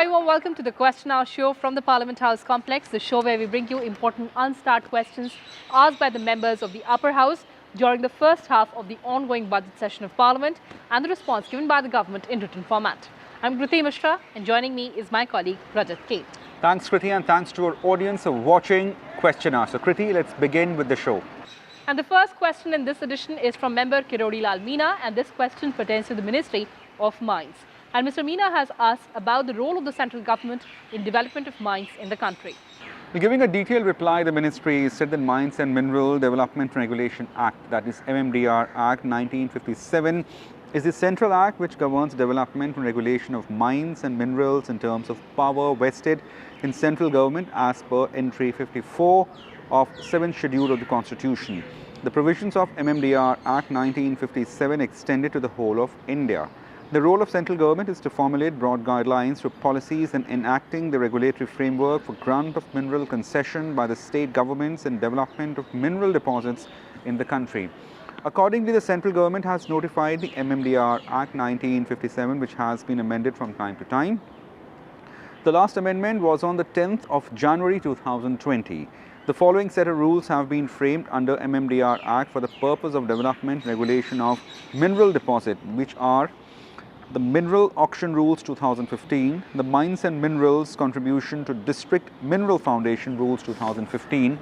very warm welcome to the Question Hour show from the Parliament House complex, the show where we bring you important unstarred questions asked by the members of the upper house during the first half of the ongoing budget session of Parliament and the response given by the government in written format. I'm Kriti Mishra and joining me is my colleague Rajat. Thanks Kriti, and thanks to our audience for watching Question Hour. So Kriti, let's begin with the show. And the first question in this edition is from member Kirodi Lal Meena, and this question pertains to the Ministry of Mines. And Mr. Meena has asked about the role of the central government in development of mines in the country. Giving a detailed reply, the ministry said that Mines and Mineral Development Regulation Act, that is MMDR Act 1957, is the central act which governs development and regulation of mines and minerals in terms of power vested in central government as per entry 54 of 7th schedule of the Constitution. The provisions of MMDR Act 1957 extended to the whole of India. The role of central government is to formulate broad guidelines for policies and enacting the regulatory framework for grant of mineral concession by the state governments and development of mineral deposits in the country. Accordingly, the central government has notified the MMDR Act 1957, which has been amended from time to time. The last amendment was on the 10th of January 2020. The following set of rules have been framed under MMDR Act for the purpose of development and regulation of mineral deposit, which are the Mineral Auction Rules 2015, the Mines and Minerals Contribution to District Mineral Foundation Rules 2015,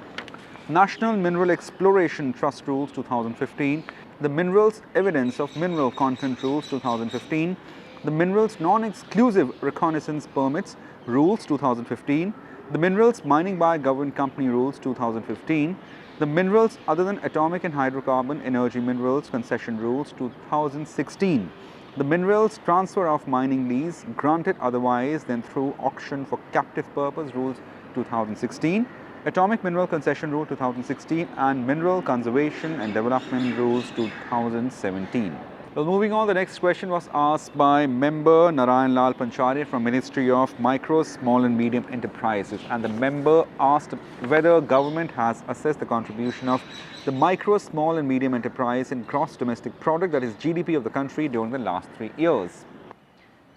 National Mineral Exploration Trust Rules 2015, the Minerals Evidence of Mineral Content Rules 2015, the Minerals Non-Exclusive Reconnaissance Permits Rules 2015, the Minerals Mining by Government Company Rules 2015, the Minerals Other than Atomic and Hydrocarbon Energy Minerals Concession Rules 2016, the Minerals Transfer of Mining Lease Granted Otherwise than Through Auction for Captive Purpose Rules 2016, Atomic Mineral Concession Rule 2016 and Mineral Conservation and Development Rules 2017. Well, moving on, the next question was asked by member Narayan Lal Panchari from Ministry of Micro, Small and Medium Enterprises, and the member asked whether government has assessed the contribution of the micro, small and medium enterprise in gross domestic product, that is GDP of the country, during the last 3 years.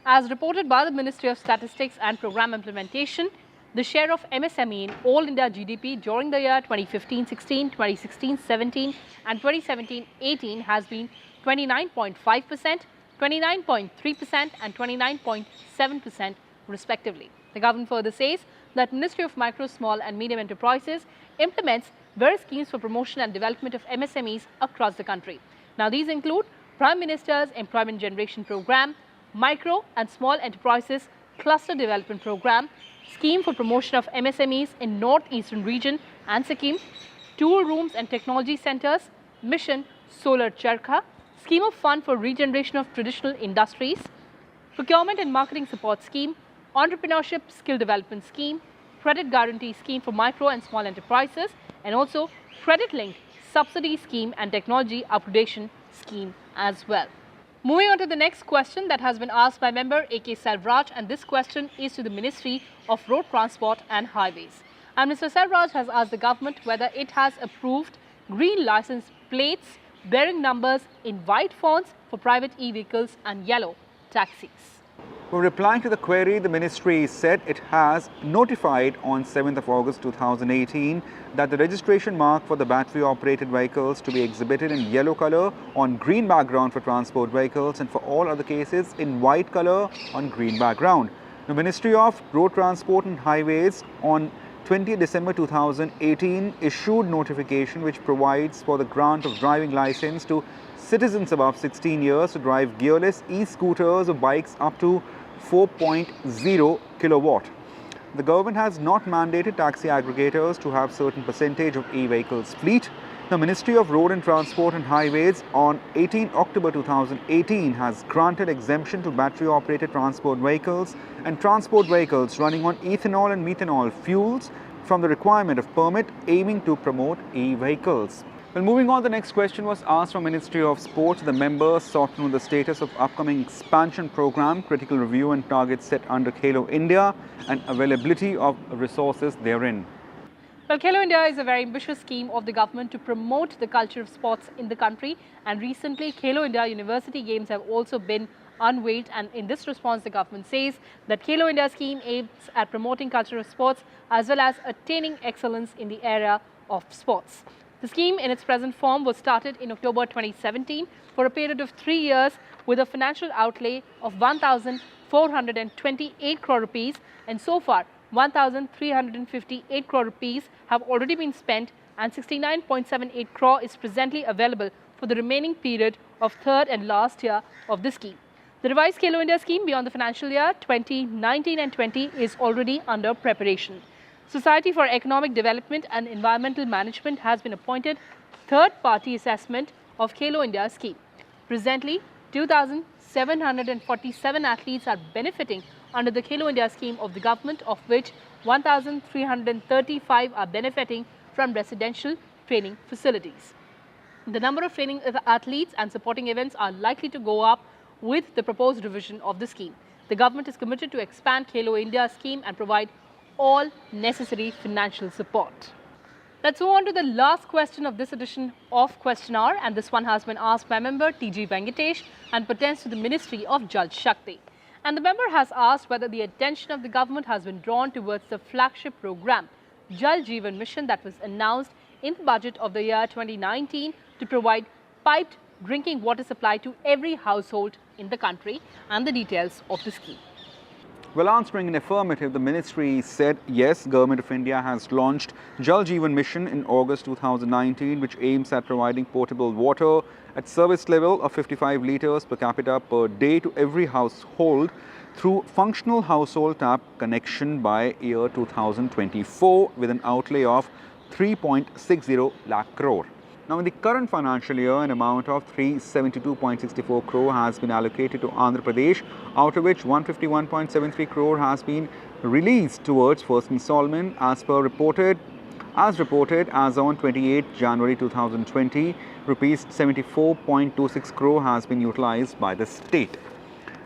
As reported by the Ministry of Statistics and Program Implementation, the share of MSME in all India GDP during the year 2015-16, 2016-17 and 2017-18 has been 29.5%, 29.3% and 29.7% respectively. The government further says that Ministry of Micro, Small and Medium Enterprises implements various schemes for promotion and development of MSMEs across the country. Now these include Prime Minister's Employment Generation Program, Micro and Small Enterprises Cluster Development Program, Scheme for Promotion of MSMEs in North-Eastern Region and Sikkim, Tool Rooms and Technology Centers, Mission Solar Charkha, Scheme of Fund for Regeneration of Traditional Industries, Procurement and Marketing Support Scheme, Entrepreneurship Skill Development Scheme, Credit Guarantee Scheme for Micro and Small Enterprises, and also Credit Linked Subsidy Scheme and Technology Upgradation Scheme as well. Moving on to the next question that has been asked by member A.K. Selvraj, and this question is to the Ministry of Road Transport and Highways. And Mr. Selvraj has asked the government whether it has approved green license plates bearing numbers in white fonts for private e-vehicles and yellow taxis. Well, replying to the query, the ministry said it has notified on 7th of August 2018 that the registration mark for the battery-operated vehicles to be exhibited in yellow color on green background for transport vehicles and for all other cases in white color on green background. The Ministry of Road Transport and Highways on 20 December 2018 issued notification which provides for the grant of driving license to citizens above 16 years to drive gearless e-scooters or bikes up to 4.0 kilowatt. The government has not mandated taxi aggregators to have certain percentage of e-vehicles fleet. The Ministry of Road and Transport and Highways on 18 October 2018 has granted exemption to battery-operated transport vehicles and transport vehicles running on ethanol and methanol fuels from the requirement of permit aiming to promote e-vehicles. Well, moving on, the next question was asked from Ministry of Sport. The members sought to know the status of upcoming expansion program, critical review and targets set under Khelo India and availability of resources therein. Well, Khelo India is a very ambitious scheme of the government to promote the culture of sports in the country, and recently Khelo India University Games have also been unveiled, and in this response, the government says that Khelo India scheme aims at promoting cultural sports as well as attaining excellence in the area of sports. The scheme in its present form was started in October 2017 for a period of 3 years with a financial outlay of 1,428 crore rupees, and so far 1,358 crore rupees have already been spent and 69.78 crore is presently available for the remaining period of third and last year of the scheme. The revised Khelo India scheme beyond the financial year 2019 and 20 is already under preparation. Society for Economic Development and Environmental Management has been appointed third-party assessment of Khelo India scheme. Presently, 2,747 athletes are benefiting under the Khelo India scheme of the government, of which 1,335 are benefiting from residential training facilities. The number of training athletes and supporting events are likely to go up with the proposed revision of the scheme. The government is committed to expand Khelo India scheme and provide all necessary financial support. Let's move on to the last question of this edition of Question Hour, and this one has been asked by member T.G. Venkatesh and pertains to the Ministry of Jal Shakti. And the member has asked whether the attention of the government has been drawn towards the flagship program Jal Jeevan Mission that was announced in the budget of the year 2019 to provide piped drinking water supply to every household in the country, and the details of the scheme. Well, answering in affirmative, the ministry said yes, Government of India has launched Jal Jeevan Mission in August 2019, which aims at providing potable water at service level of 55 litres per capita per day to every household through functional household tap connection by year 2024 with an outlay of 3.60 lakh crore. Now, in the current financial year, an amount of 372.64 crore has been allocated to Andhra Pradesh, out of which 151.73 crore has been released towards first installment as reported as on 28 January 2020. Rupees 74.26 crore has been utilized by the state.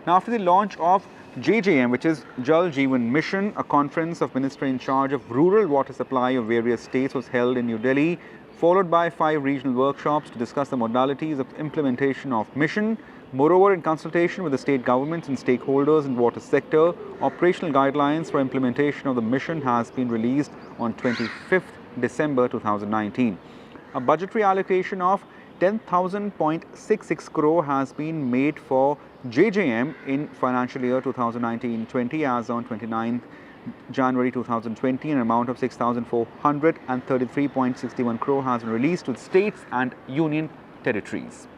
Now, after the launch of JJM, which is Jal Jeevan Mission, a conference of ministry in charge of rural water supply of various states was held in New Delhi, followed by 5 regional workshops to discuss the modalities of implementation of mission. Moreover, in consultation with the state governments and stakeholders in water sector, operational guidelines for implementation of the mission has been released on 25th December 2019. A budgetary allocation of 10,000.66 crore has been made for JJM in financial year 2019-20 as on 29th January 2020, an amount of 6,433.61 crore has been released to states and union territories.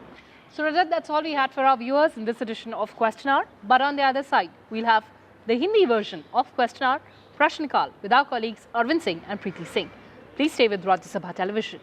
So, Rajat, that's all we had for our viewers in this edition of Question Hour. But on the other side, we'll have the Hindi version of Question Hour, Prashn Kal, with our colleagues Arvind Singh and Kriti Singh. Please stay with Rajya Sabha Television.